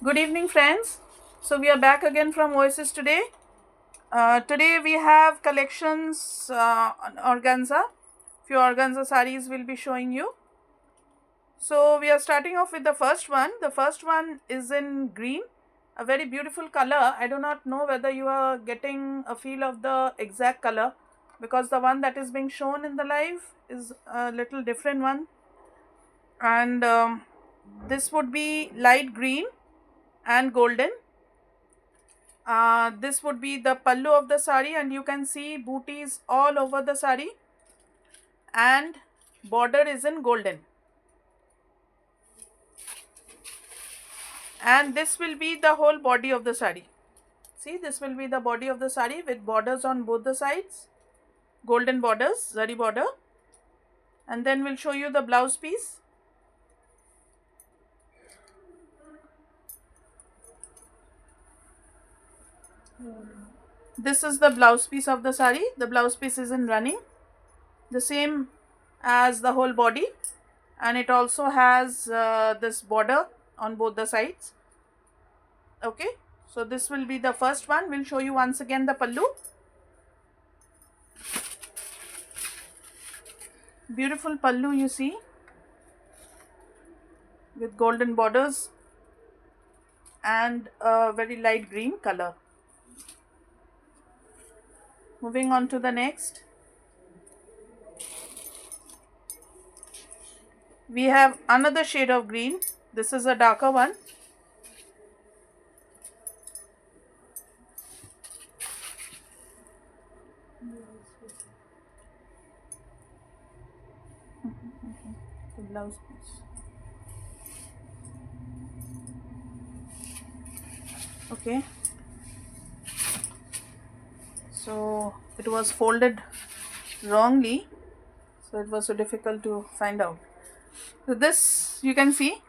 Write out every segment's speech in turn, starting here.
Good evening, friends. So we are back again from Oasis today. Today we have collections on organza. Few organza sarees will be showing you. So we are starting off with the first one. The first one is in green, a very beautiful color. I do not know whether you are getting a feel of the exact color because the one that is being shown in the live is a little different one, and this would be light green and golden. This would be the pallu of the sari, and you can see booties all over the sari, and border is in golden. And this will be the whole body of the sari. See, this will be the body of the sari with borders on both the sides, golden borders, zari border. And then we'll show you the blouse piece. This is the blouse piece of the sari. The blouse piece is in running, the same as the whole body, and it also has this border on both the sides. Okay, so this will be the first one. We'll show you once again the pallu. Beautiful pallu, you see, with golden borders and a very light green color. Moving on to the next, we have another shade of green. This is a darker one. The blouse piece. Okay, so it was folded wrongly, so it was so difficult to find out. So this, you can see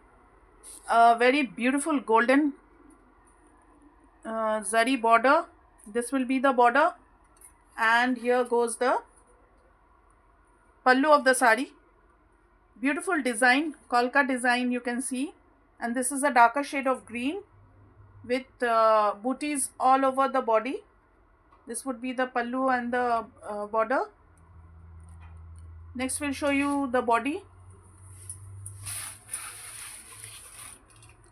a very beautiful golden zari border. This will be the border, and here goes the pallu of the sari. Beautiful design, kolka design, you can see, and this is a darker shade of green with booties all over the body. This would be the pallu and the border. Next we'll show you the body.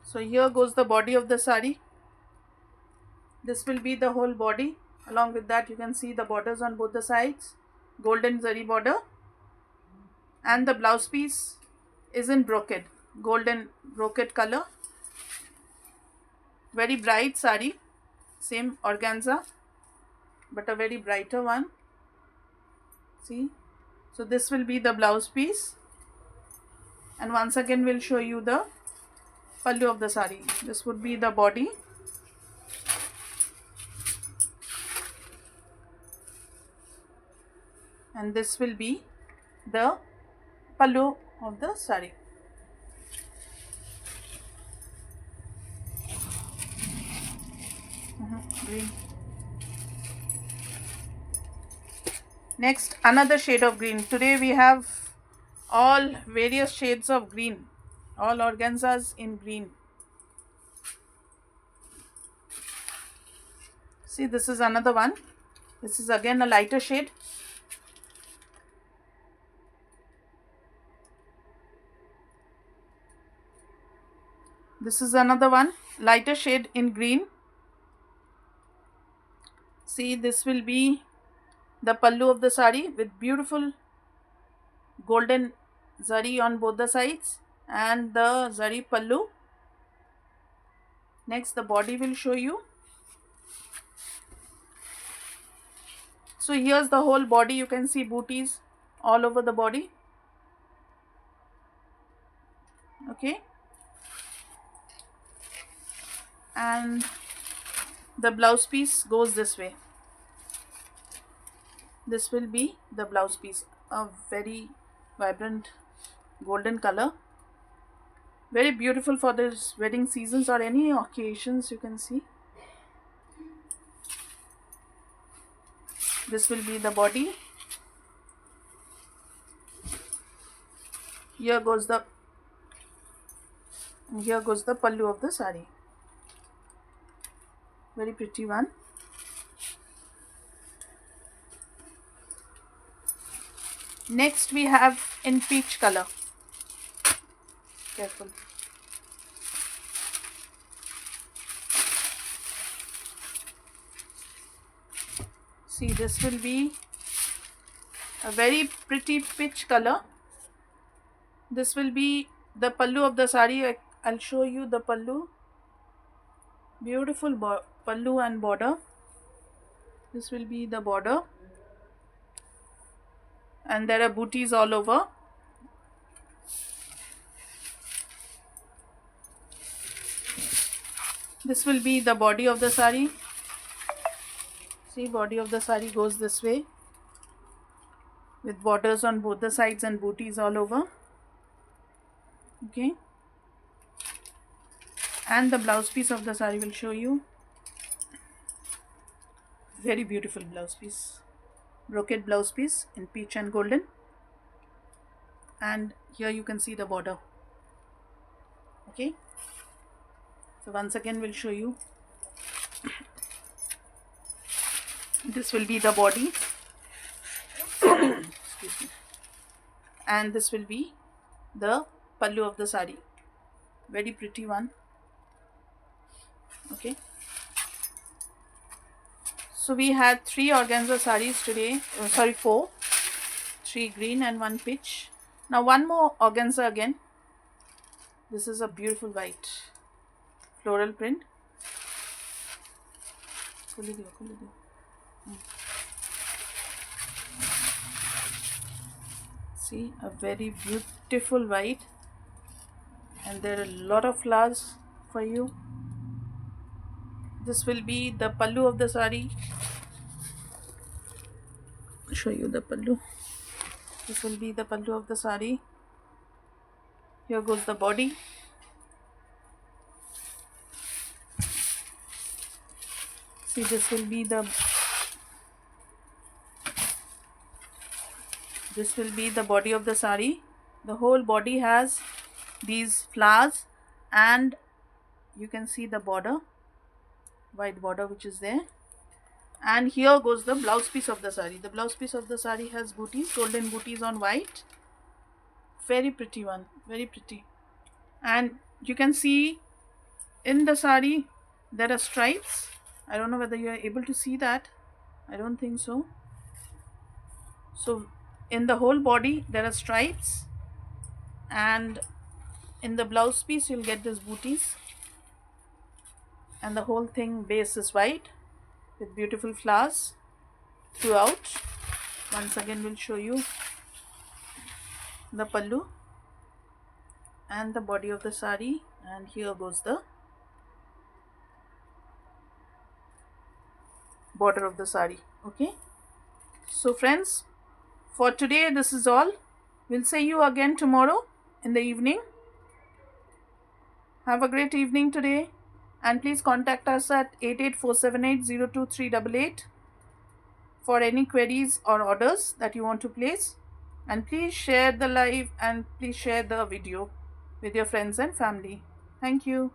So here goes the body of the sari. This will be the whole body. Along with that, you can see the borders on both the sides, golden zari border, and the blouse piece is in brocade, golden brocade color. Very bright sari, same organza, but a very brighter one. See, so this will be the blouse piece, and once again we'll show you the pallu of the sari. This would be the body, and this will be the pallu of the sari. Green. Next, another shade of green. Today we have all various shades of green, all organzas in green. See, this is another one. This is again a lighter shade. This is another one, lighter shade in green. See, this will be the pallu of the sari with beautiful golden zari on both the sides and the zari pallu. Next, the body will show you. So here's the whole body. You can see booties all over the body. Okay, and the blouse piece goes this way. This will be the blouse piece, a very vibrant golden color, very beautiful for this wedding seasons or any occasions. You can see this will be the body. Here goes the pallu of the sari. Very pretty one. Next we have in peach color. Careful. See, this will be a very pretty peach color. This will be the pallu of the sari. I'll show you the pallu. Beautiful pallu and border. This will be the border. And there are booties all over. This will be the body of the sari. See, body of the sari goes this way with borders on both the sides and booties all over. Okay. And the blouse piece of the sari will show you. Very beautiful blouse piece. Brocade blouse piece in peach and golden. And here you can see the border. Okay. So once again we'll show you. This will be the body. Excuse me. And this will be the pallu of the sari. Very pretty one. Okay. So we had 3 organza saris today. 4. 3 green and 1 peach. Now one more organza again. This is a beautiful white floral print. See, a very beautiful white, and there are a lot of flowers for you. This will be the pallu of the sari. I'll show you the pallu. This will be the pallu of the sari. Here goes the body. See, this will be the body of the sari. The whole body has these flowers, and you can see the border, white border which is there. And here goes the blouse piece of the sari. The blouse piece of the sari has booties, golden booties on white. Very pretty one, very pretty. And you can see in the sari there are stripes. I don't know whether you are able to see that. I don't think so. So in the whole body there are stripes, and in the blouse piece you'll get these booties, and the whole thing base is white with beautiful flowers throughout. Once again we'll show you the pallu and the body of the sari, and here goes the border of the sari. Okay, so friends, for today this is all. We'll see you again tomorrow in the evening. Have a great evening today, and please contact us at 8847802388 for any queries or orders that you want to place. And please share the live and please share the video with your friends and family. Thank you.